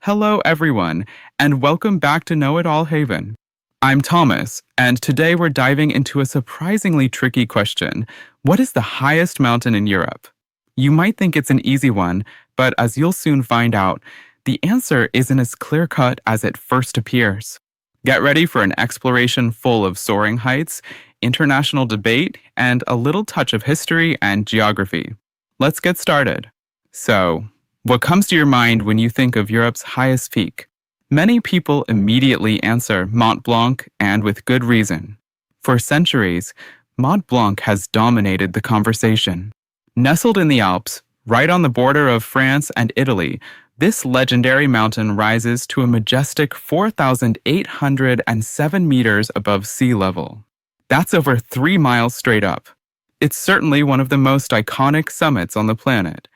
Hello, everyone, and welcome back to Know It All Haven. I'm Thomas, and today we're diving into a surprisingly tricky question. What is the highest mountain in Europe? You might think it's an easy one, but as you'll soon find out, the answer isn't as clear-cut as it first appears. Get ready for an exploration full of soaring heights, international debate, and a little touch of history and geography. Let's get started. So, what comes to your mind when you think of Europe's highest peak? Many people immediately answer Mont Blanc, and with good reason. For centuries, Mont Blanc has dominated the conversation. Nestled in the Alps, right on the border of France and Italy, this legendary mountain rises to a majestic 4,807 meters above sea level. That's over 3 miles straight up. It's certainly one of the most iconic summits on the planet.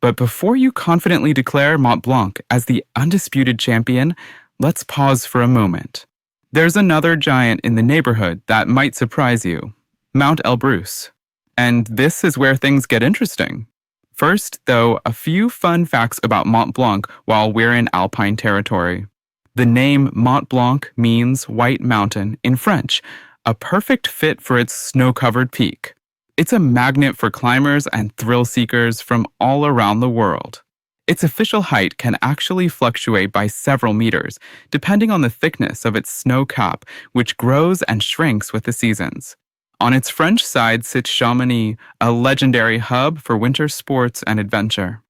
But before you confidently declare Mont Blanc as the undisputed champion, let's pause for a moment. There's another giant in the neighborhood that might surprise you, Mount Elbrus. And this is where things get interesting. First, though, a few fun facts about Mont Blanc while we're in alpine territory. The name Mont Blanc means white mountain in French, a perfect fit for its snow-covered peak. It's a magnet for climbers and thrill seekers from all around the world. Its official height can actually fluctuate by several meters, depending on the thickness of its snow cap, which grows and shrinks with the seasons. On its French side sits Chamonix, a legendary hub for winter sports and adventure.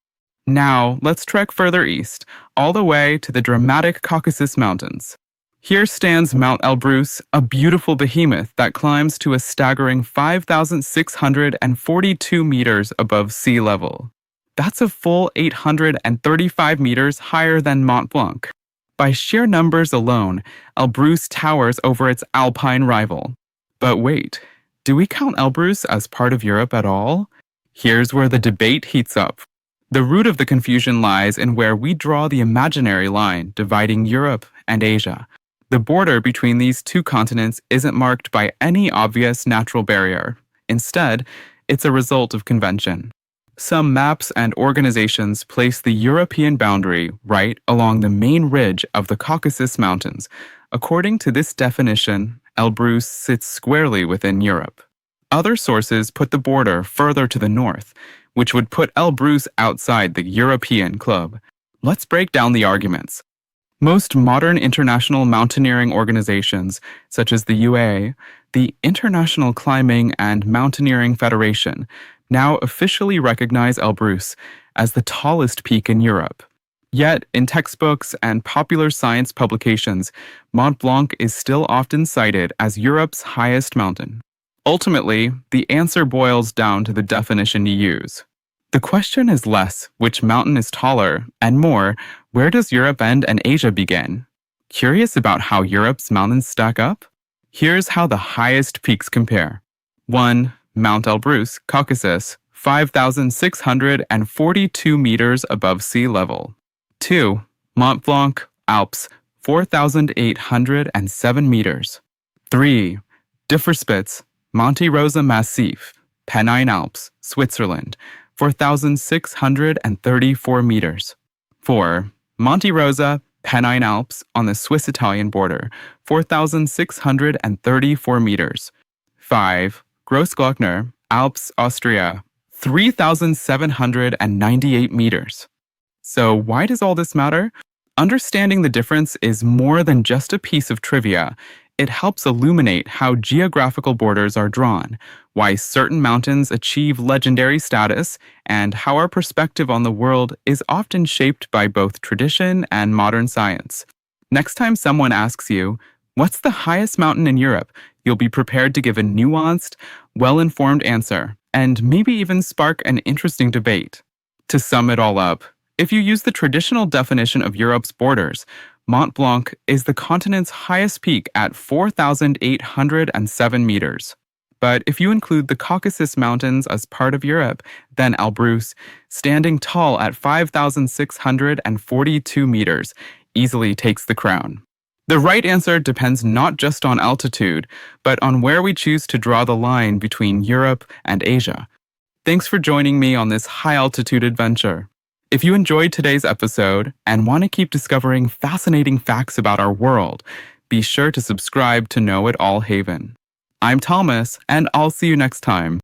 Now, let's trek further east, all the way to the dramatic Caucasus Mountains. Here stands Mount Elbrus, a beautiful behemoth that climbs to a staggering 5,642 meters above sea level. That's a full 835 meters higher than Mont Blanc. By sheer numbers alone, Elbrus towers over its alpine rival. But wait, do we count Elbrus as part of Europe at all? Here's where the debate heats up. The root of the confusion lies in where we draw the imaginary line dividing Europe and Asia. The border between these two continents isn't marked by any obvious natural barrier. Instead, it's a result of convention. Some maps and organizations place the European boundary right along the main ridge of the Caucasus Mountains. According to this definition, Elbrus sits squarely within Europe. Other sources put the border further to the north, which would put Elbrus outside the European club. Let's break down the arguments. Most modern international mountaineering organizations, such as the UA, the International Climbing and Mountaineering Federation, now officially recognize Elbrus as the tallest peak in Europe. Yet, in textbooks and popular science publications, Mont Blanc is still often cited as Europe's highest mountain. Ultimately, the answer boils down to the definition you use. The question is less which mountain is taller, and more, where does Europe end and Asia begin? Curious about how Europe's mountains stack up? Here's how the highest peaks compare. 1. Mount Elbrus, Caucasus, 5,642 meters above sea level. 2. Mont Blanc, Alps, 4,807 meters. 3. Differspitz, Monte Rosa Massif, Pennine Alps, Switzerland, 4,634 meters. 4. Monte Rosa, Pennine Alps on the Swiss-Italian border, 4,634 meters. 5. Grossglockner, Alps, Austria, 3,798 meters. So why does all this matter? Understanding the difference is more than just a piece of trivia. It helps illuminate how geographical borders are drawn, why certain mountains achieve legendary status, and how our perspective on the world is often shaped by both tradition and modern science. Next time someone asks you, "What's the highest mountain in Europe?" you'll be prepared to give a nuanced, well-informed answer, and maybe even spark an interesting debate. To sum it all up, if you use the traditional definition of Europe's borders, Mont Blanc is the continent's highest peak at 4,807 meters. But if you include the Caucasus Mountains as part of Europe, then Elbrus, standing tall at 5,642 meters, easily takes the crown. The right answer depends not just on altitude, but on where we choose to draw the line between Europe and Asia. Thanks for joining me on this high-altitude adventure. If you enjoyed today's episode and want to keep discovering fascinating facts about our world, be sure to subscribe to Know It All Haven. I'm Thomas, and I'll see you next time.